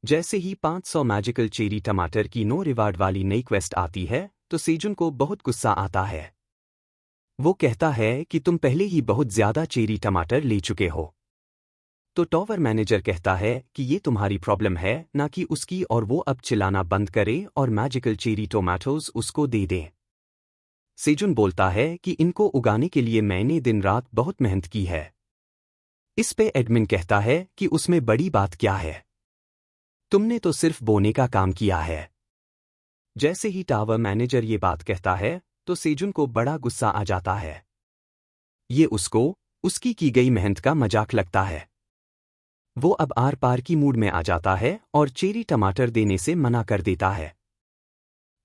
जैसे ही 500 magical cherry टमाटर की नो रिवार्ड वाली नई क्वेस्ट आती है तो सेजुन को बहुत गुस्सा आता है। वो कहता है कि तुम पहले ही बहुत ज्यादा चेरी टमाटर ले चुके हो। तो टॉवर मैनेजर कहता है कि ये तुम्हारी प्रॉब्लम है ना कि उसकी, और वो अब चिल्लाना बंद करे और मैजिकल चेरी टोमेटोज उसको दे दे। सेजुन बोलता है कि इनको उगाने के लिए मैंने दिन रात बहुत मेहनत की है। इस पे एडमिन कहता है कि उसमें बड़ी बात क्या है, तुमने तो सिर्फ बोने का काम किया है। जैसे ही टावर मैनेजर ये बात कहता है तो सेजुन को बड़ा गुस्सा आ जाता है। ये उसको उसकी की गई मेहनत का मजाक लगता है। वो अब आर पार की मूड में आ जाता है और चेरी टमाटर देने से मना कर देता है।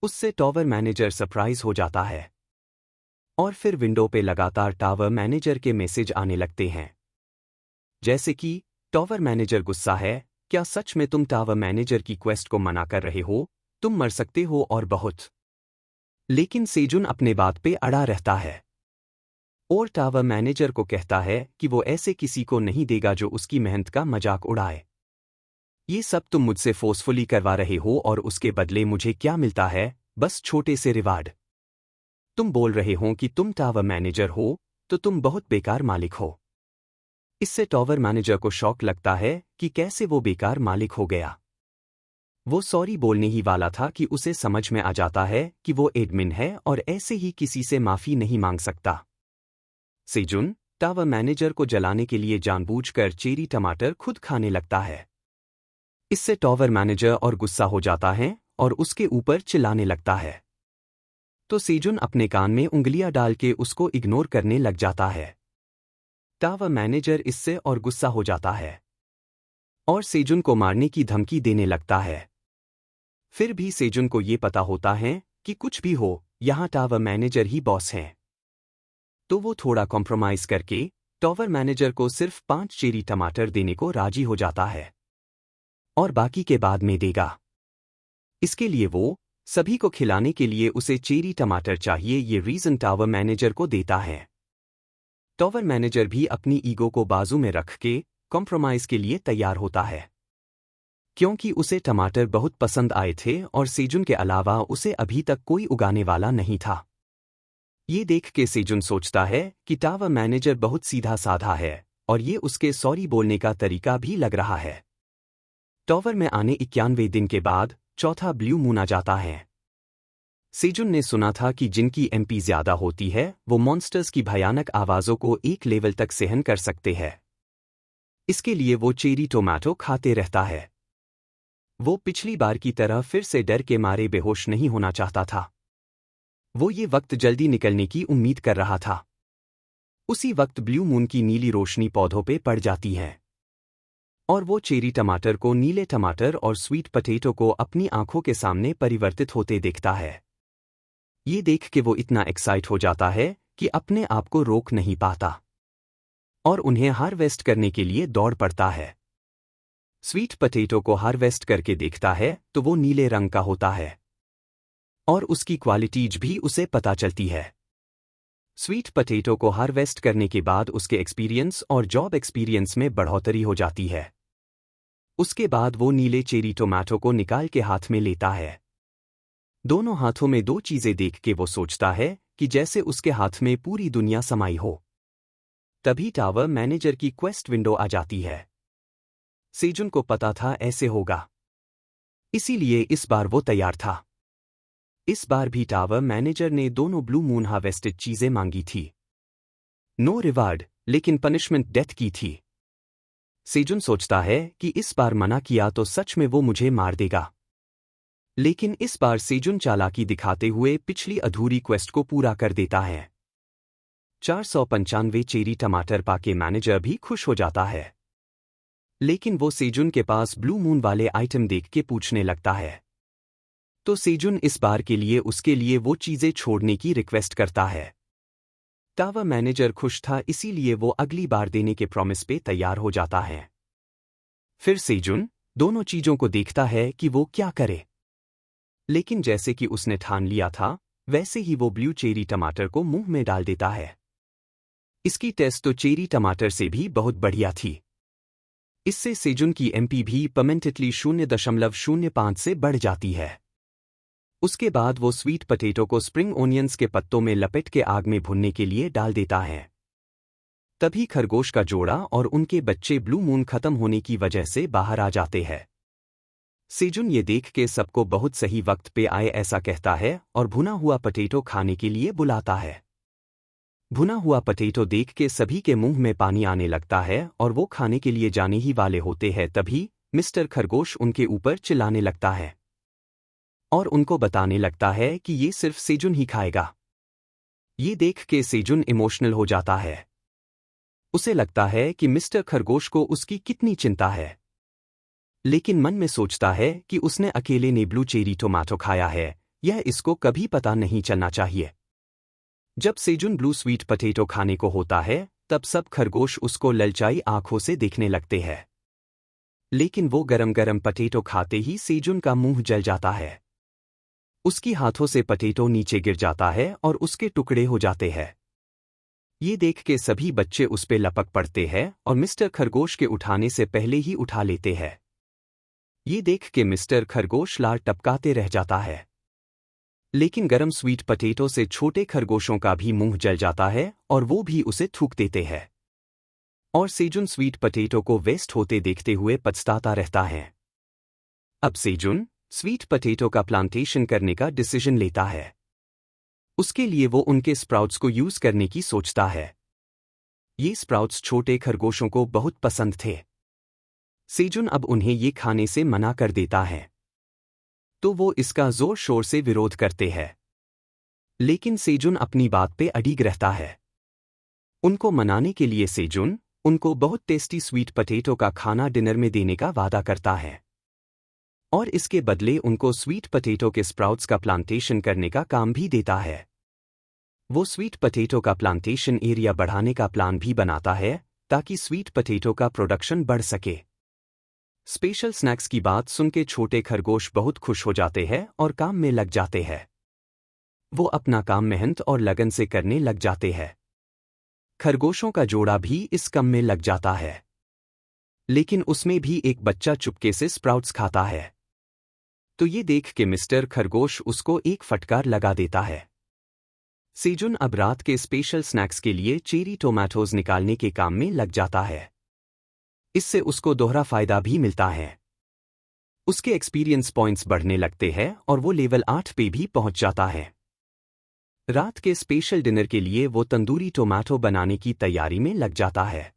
उससे टावर मैनेजर सरप्राइज हो जाता है और फिर विंडो पे लगातार टावर मैनेजर के मैसेज आने लगते हैं। जैसे कि टावर मैनेजर गुस्सा है, क्या सच में तुम टावर मैनेजर की क्वेस्ट को मना कर रहे हो, तुम मर सकते हो और बहुत। लेकिन सेजुन अपने बात पे अड़ा रहता है और टावर मैनेजर को कहता है कि वो ऐसे किसी को नहीं देगा जो उसकी मेहनत का मजाक उड़ाए। ये सब तुम मुझसे फोर्सफुली करवा रहे हो और उसके बदले मुझे क्या मिलता है, बस छोटे से रिवार्ड। तुम बोल रहे हो कि तुम टावर मैनेजर हो तो तुम बहुत बेकार मालिक हो। इससे टावर मैनेजर को शॉक लगता है कि कैसे वो बेकार मालिक हो गया। वो सॉरी बोलने ही वाला था कि उसे समझ में आ जाता है कि वो एडमिन है और ऐसे ही किसी से माफी नहीं मांग सकता। सेजुन टावर मैनेजर को जलाने के लिए जानबूझकर चेरी टमाटर खुद खाने लगता है। इससे टावर मैनेजर और गुस्सा हो जाता है और उसके ऊपर चिल्लाने लगता है। तो सेजुन अपने कान में उंगलियां डाल के उसको इग्नोर करने लग जाता है। टावर मैनेजर इससे और गुस्सा हो जाता है और सेजुन को मारने की धमकी देने लगता है। फिर भी सेजुन को ये पता होता है कि कुछ भी हो, यहाँ टावर मैनेजर ही बॉस हैं। तो वो थोड़ा कॉम्प्रोमाइज करके टावर मैनेजर को सिर्फ 5 चेरी टमाटर देने को राजी हो जाता है और बाकी के बाद में देगा। इसके लिए वो सभी को खिलाने के लिए उसे चेरी टमाटर चाहिए, ये रीजन टावर मैनेजर को देता है। टावर मैनेजर भी अपनी ईगो को बाजू में रख के कॉम्प्रोमाइज के लिए तैयार होता है, क्योंकि उसे टमाटर बहुत पसंद आए थे और सेजुन के अलावा उसे अभी तक कोई उगाने वाला नहीं था। ये देख के सेजुन सोचता है कि टावर मैनेजर बहुत सीधा साधा है और ये उसके सॉरी बोलने का तरीका भी लग रहा है। टावर में आने 91 दिन के बाद चौथा ब्लू मून आ जाता है। सेजुन ने सुना था कि जिनकी एमपी ज्यादा होती है वो मॉन्स्टर्स की भयानक आवाजों को एक लेवल तक सहन कर सकते हैं। इसके लिए वो चेरी टोमेटो खाते रहता है। वो पिछली बार की तरह फिर से डर के मारे बेहोश नहीं होना चाहता था। वो ये वक्त जल्दी निकलने की उम्मीद कर रहा था। उसी वक्त ब्लू मून की नीली रोशनी पौधों पे पड़ जाती है और वो चेरी टमाटर को नीले टमाटर और स्वीट पोटैटो को अपनी आंखों के सामने परिवर्तित होते देखता है। ये देख के वो इतना एक्साइट हो जाता है कि अपने आप को रोक नहीं पाता और उन्हें हार्वेस्ट करने के लिए दौड़ पड़ता है। स्वीट पोटैटो को हार्वेस्ट करके देखता है तो वो नीले रंग का होता है और उसकी क्वालिटीज भी उसे पता चलती है। स्वीट पोटैटो को हार्वेस्ट करने के बाद उसके एक्सपीरियंस और जॉब एक्सपीरियंस में बढ़ोतरी हो जाती है। उसके बाद वो नीले चेरी टोमेटो को निकाल के हाथ में लेता है। दोनों हाथों में दो चीजें देख के वो सोचता है कि जैसे उसके हाथ में पूरी दुनिया समाई हो। तभी टावर मैनेजर की क्वेस्ट विंडो आ जाती है। सेजुन को पता था ऐसे होगा, इसीलिए इस बार वो तैयार था। इस बार भी टावर मैनेजर ने दोनों ब्लू मून हार्वेस्टेड चीजें मांगी थी। नो रिवार्ड, लेकिन पनिशमेंट डेथ की थी। सेजुन सोचता है कि इस बार मना किया तो सच में वो मुझे मार देगा। लेकिन इस बार सेजुन चालाकी दिखाते हुए पिछली अधूरी क्वेस्ट को पूरा कर देता है। 495 चेरी टमाटर पाके मैनेजर भी खुश हो जाता है। लेकिन वो सेजुन के पास ब्लू मून वाले आइटम देख के पूछने लगता है। तो सेजुन इस बार के लिए उसके लिए वो चीजें छोड़ने की रिक्वेस्ट करता है। टावर मैनेजर खुश था, इसीलिए वो अगली बार देने के प्रॉमिस पे तैयार हो जाता है। फिर सेजुन दोनों चीजों को देखता है कि वो क्या करे। लेकिन जैसे कि उसने ठान लिया था वैसे ही वो ब्लू चेरी टमाटर को मुंह में डाल देता है। इसकी टेस्ट तो चेरी टमाटर से भी बहुत बढ़िया थी। इससे सेजुन की एमपी भी परमानेंटली 0.05 से बढ़ जाती है। उसके बाद वो स्वीट पटेटो को स्प्रिंग ओनियंस के पत्तों में लपेट के आग में भुनने के लिए डाल देता है। तभी खरगोश का जोड़ा और उनके बच्चे ब्लू मून खत्म होने की वजह से बाहर आ जाते हैं। सेजुन ये देख के सबको बहुत सही वक्त पे आए ऐसा कहता है और भुना हुआ पटेटो खाने के लिए बुलाता है। भुना हुआ पटेटो देख के सभी के मुंह में पानी आने लगता है और वो खाने के लिए जाने ही वाले होते हैं, तभी मिस्टर खरगोश उनके ऊपर चिल्लाने लगता है और उनको बताने लगता है कि ये सिर्फ सेजुन ही खाएगा। ये देख के सेजुन इमोशनल हो जाता है। उसे लगता है कि मिस्टर खरगोश को उसकी कितनी चिंता है, लेकिन मन में सोचता है कि उसने अकेले ने ब्लू चेरी टोमेटो खाया है, यह इसको कभी पता नहीं चलना चाहिए। जब सेजुन ब्लू स्वीट पटेटो खाने को होता है तब सब खरगोश उसको ललचाई आंखों से देखने लगते हैं। लेकिन वो गरम गरम पटेटो खाते ही सेजुन का मुंह जल जाता है। उसकी हाथों से पटेटो नीचे गिर जाता है और उसके टुकड़े हो जाते हैं। ये देख के सभी बच्चे उस पे लपक पड़ते हैं और मिस्टर खरगोश के उठाने से पहले ही उठा लेते हैं। ये देख के मिस्टर खरगोश लार टपकाते रह जाता है। लेकिन गरम स्वीट पटेटो से छोटे खरगोशों का भी मुंह जल जाता है और वो भी उसे थूक देते हैं। और सेजुन स्वीट पटेटो को वेस्ट होते देखते हुए पछताता रहता है। अब सेजुन स्वीट पटेटो का प्लांटेशन करने का डिसीजन लेता है। उसके लिए वो उनके स्प्राउट्स को यूज करने की सोचता है। ये स्प्राउट्स छोटे खरगोशों को बहुत पसंद थे। सेजुन अब उन्हें ये खाने से मना कर देता है, तो वो इसका जोर शोर से विरोध करते हैं। लेकिन सेजुन अपनी बात पे अडिग रहता है। उनको मनाने के लिए सेजुन उनको बहुत टेस्टी स्वीट पटेटो का खाना डिनर में देने का वादा करता है और इसके बदले उनको स्वीट पटेटो के स्प्राउट्स का प्लांटेशन करने का काम भी देता है। वो स्वीट पटेटो का प्लांटेशन एरिया बढ़ाने का प्लान भी बनाता है ताकि स्वीट पटेटो का प्रोडक्शन बढ़ सके। स्पेशल स्नैक्स की बात सुन के छोटे खरगोश बहुत खुश हो जाते हैं और काम में लग जाते हैं। वो अपना काम मेहनत और लगन से करने लग जाते हैं। खरगोशों का जोड़ा भी इस काम में लग जाता है। लेकिन उसमें भी एक बच्चा चुपके से स्प्राउट्स खाता है। तो ये देख के मिस्टर खरगोश उसको एक फटकार लगा देता है। सेजुन अब रात के स्पेशल स्नैक्स के लिए चेरी टोमेटोज निकालने के काम में लग जाता है। इससे उसको दोहरा फायदा भी मिलता है। उसके एक्सपीरियंस पॉइंट्स बढ़ने लगते हैं और वो लेवल 8 पे भी पहुंच जाता है। रात के स्पेशल डिनर के लिए वो तंदूरी टोमेटो बनाने की तैयारी में लग जाता है।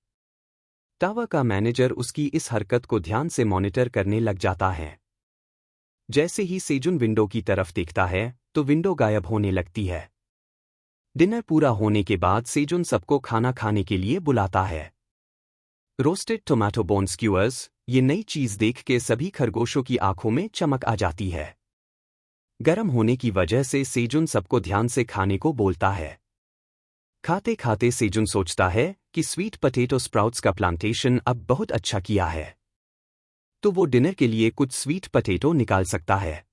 टावर का मैनेजर उसकी इस हरकत को ध्यान से मॉनिटर करने लग जाता है। जैसे ही सेजुन विंडो की तरफ देखता है तो विंडो गायब होने लगती है। डिनर पूरा होने के बाद सेजुन सबको खाना खाने के लिए बुलाता है। रोस्टेड टोमेटो बोन स्क्यूअर्स, ये नई चीज देख के सभी खरगोशों की आंखों में चमक आ जाती है। गर्म होने की वजह से सेजुन सबको ध्यान से खाने को बोलता है। खाते खाते सेजुन सोचता है कि स्वीट पटेटो स्प्राउट्स का प्लांटेशन अब बहुत अच्छा किया है, तो वो डिनर के लिए कुछ स्वीट पटेटो निकाल सकता है।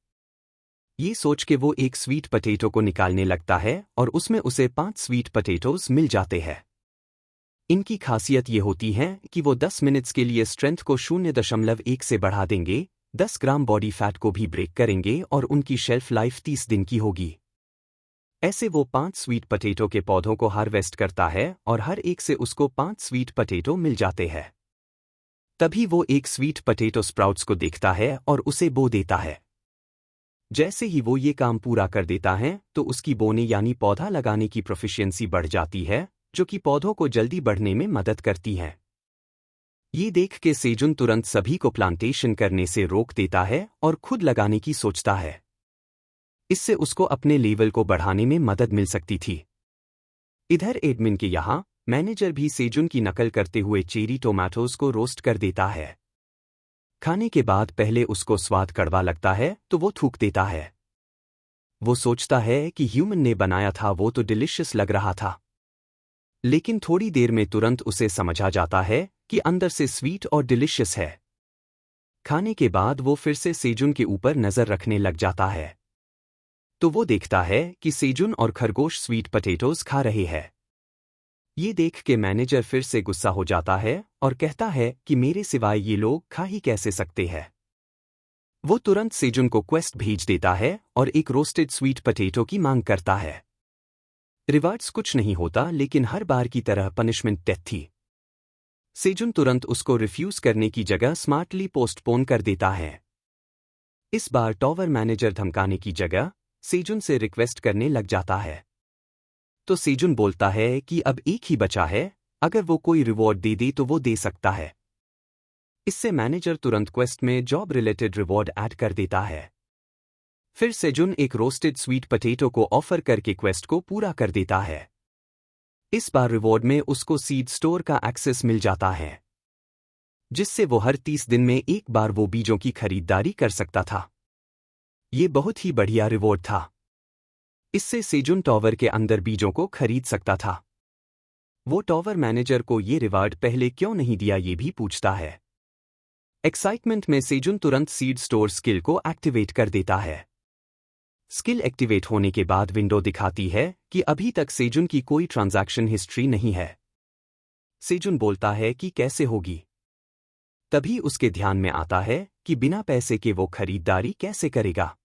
ये सोच के वो एक स्वीट पटेटो को निकालने लगता है और उसमें उसे 5 स्वीट पटेटोज मिल जाते हैं। इनकी खासियत ये होती है कि वो 10 मिनट्स के लिए स्ट्रेंथ को 0.1 से बढ़ा देंगे, 10 ग्राम बॉडी फैट को भी ब्रेक करेंगे और उनकी शेल्फ लाइफ 30 दिन की होगी। ऐसे वो 5 स्वीट पटेटो के पौधों को हार्वेस्ट करता है और हर एक से उसको 5 स्वीट पटेटो मिल जाते हैं। तभी वो एक स्वीट पटेटो स्प्राउट्स को देखता है और उसे बो देता है। जैसे ही वो ये काम पूरा कर देता है तो उसकी बोने यानी पौधा लगाने की प्रोफिशिएंसी बढ़ जाती है, जो कि पौधों को जल्दी बढ़ने में मदद करती है। ये देख के सेजुन तुरंत सभी को प्लांटेशन करने से रोक देता है और खुद लगाने की सोचता है। इससे उसको अपने लेवल को बढ़ाने में मदद मिल सकती थी। इधर एडमिन के यहाँ मैनेजर भी सेजुन की नकल करते हुए चेरी टोमेटोज को रोस्ट कर देता है। खाने के बाद पहले उसको स्वाद कड़वा लगता है तो वो थूक देता है। वो सोचता है कि ह्यूमन ने बनाया था वो तो डिलिशियस लग रहा था, लेकिन थोड़ी देर में तुरंत उसे समझ आ जाता है कि अंदर से स्वीट और डिलिशियस है। खाने के बाद वो फिर से सेजुन के ऊपर नजर रखने लग जाता है, तो वो देखता है कि सेजुन और खरगोश स्वीट पटेटोज खा रहे हैं। ये देख के मैनेजर फिर से गुस्सा हो जाता है और कहता है कि मेरे सिवाय ये लोग खा ही कैसे सकते हैं। वो तुरंत सेजुन को क्वेस्ट भेज देता है और एक रोस्टेड स्वीट पोटैटो की मांग करता है। रिवार्ड्स कुछ नहीं होता, लेकिन हर बार की तरह पनिशमेंट डेथ थी। सेजुन तुरंत उसको रिफ्यूज करने की जगह स्मार्टली पोस्टपोन कर देता है। इस बार टॉवर मैनेजर धमकाने की जगह सेजुन से रिक्वेस्ट करने लग जाता है। तो सेजुन बोलता है कि अब एक ही बचा है, अगर वो कोई रिवॉर्ड दे दे तो वो दे सकता है। इससे मैनेजर तुरंत क्वेस्ट में जॉब रिलेटेड रिवॉर्ड ऐड कर देता है। फिर सेजुन एक रोस्टेड स्वीट पोटैटो को ऑफर करके क्वेस्ट को पूरा कर देता है। इस बार रिवॉर्ड में उसको सीड स्टोर का एक्सेस मिल जाता है, जिससे वो हर 30 दिन में एक बार वो बीजों की खरीदारी कर सकता था। ये बहुत ही बढ़िया रिवॉर्ड था। इससे सेजुन टॉवर के अंदर बीजों को खरीद सकता था। वो टॉवर मैनेजर को ये रिवार्ड पहले क्यों नहीं दिया ये भी पूछता है। एक्साइटमेंट में सेजुन तुरंत सीड स्टोर स्किल को एक्टिवेट कर देता है। स्किल एक्टिवेट होने के बाद विंडो दिखाती है कि अभी तक सेजुन की कोई ट्रांजैक्शन हिस्ट्री नहीं है। सेजुन बोलता है कि कैसे होगी। तभी उसके ध्यान में आता है कि बिना पैसे के वो खरीदारी कैसे करेगा,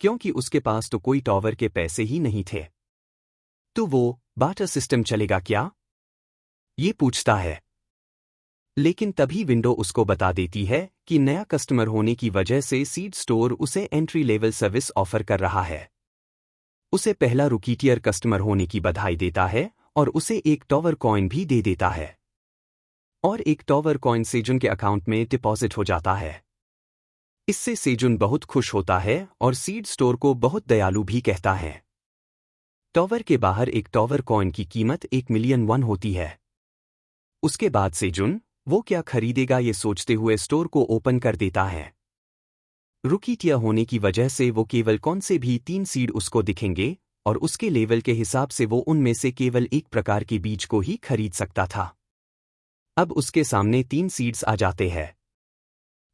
क्योंकि उसके पास तो कोई टॉवर के पैसे ही नहीं थे। तो वो बार्टर सिस्टम चलेगा क्या, ये पूछता है। लेकिन तभी विंडो उसको बता देती है कि नया कस्टमर होने की वजह से सीड स्टोर उसे एंट्री लेवल सर्विस ऑफर कर रहा है। उसे पहला रुकी टियर कस्टमर होने की बधाई देता है और उसे एक टॉवर कॉइन भी दे देता है। और एक टॉवर कॉइन सेजुन के अकाउंट में डिपॉजिट हो जाता है। इससे सेजुन बहुत खुश होता है और सीड स्टोर को बहुत दयालु भी कहता है। टॉवर के बाहर एक टॉवर कॉइन की कीमत 1 मिलियन वन होती है। उसके बाद सेजुन वो क्या खरीदेगा ये सोचते हुए स्टोर को ओपन कर देता है। रुकी टियर होने की वजह से वो केवल कौन से भी 3 सीड उसको दिखेंगे और उसके लेवल के हिसाब से वो उनमें से केवल एक प्रकार के बीज को ही खरीद सकता था। अब उसके सामने 3 सीड्स आ जाते हैं।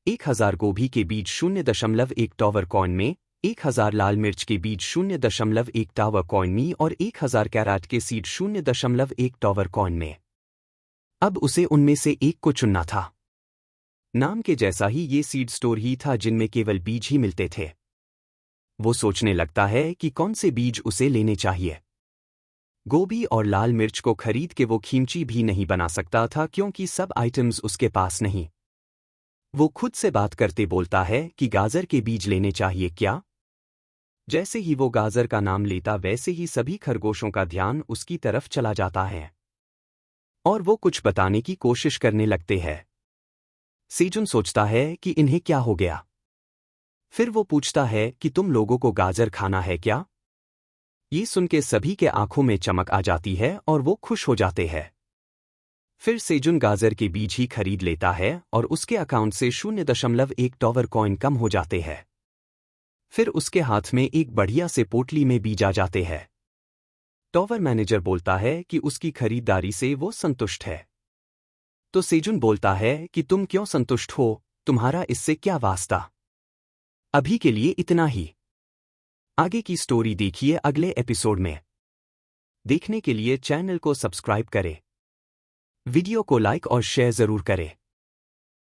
1000 गोभी के बीज 0.1 टॉवर कॉइन में, 1000 लाल मिर्च के बीज 0.1 टॉवर कॉइन में और 1000 कैरेट के सीड 0.1 टॉवर कॉइन में। अब उसे उनमें से एक को चुनना था। नाम के जैसा ही ये सीड स्टोर ही था जिनमें केवल बीज ही मिलते थे। वो सोचने लगता है कि कौन से बीज उसे लेने चाहिए। गोभी और लाल मिर्च को खरीद के वो खींची भी नहीं बना सकता था, क्योंकि सब आइटम्स उसके पास नहीं। वो खुद से बात करते बोलता है कि गाजर के बीज लेने चाहिए क्या। जैसे ही वो गाजर का नाम लेता वैसे ही सभी खरगोशों का ध्यान उसकी तरफ चला जाता है और वो कुछ बताने की कोशिश करने लगते हैं। सेजुन सोचता है कि इन्हें क्या हो गया। फिर वो पूछता है कि तुम लोगों को गाजर खाना है क्या। ये सुन के सभी के आंखों में चमक आ जाती है और वो खुश हो जाते हैं। फिर सेजुन गाजर के बीज ही खरीद लेता है और उसके अकाउंट से 0.1 टॉवर कॉइन कम हो जाते हैं। फिर उसके हाथ में एक बढ़िया से पोटली में बीज आ जाते हैं। टॉवर मैनेजर बोलता है कि उसकी खरीदारी से वो संतुष्ट है। तो सेजुन बोलता है कि तुम क्यों संतुष्ट हो, तुम्हारा इससे क्या वास्ता। अभी के लिए इतना ही। आगे की स्टोरी देखिए अगले एपिसोड में। देखने के लिए चैनल को सब्सक्राइब करें, वीडियो को लाइक और शेयर जरूर करें।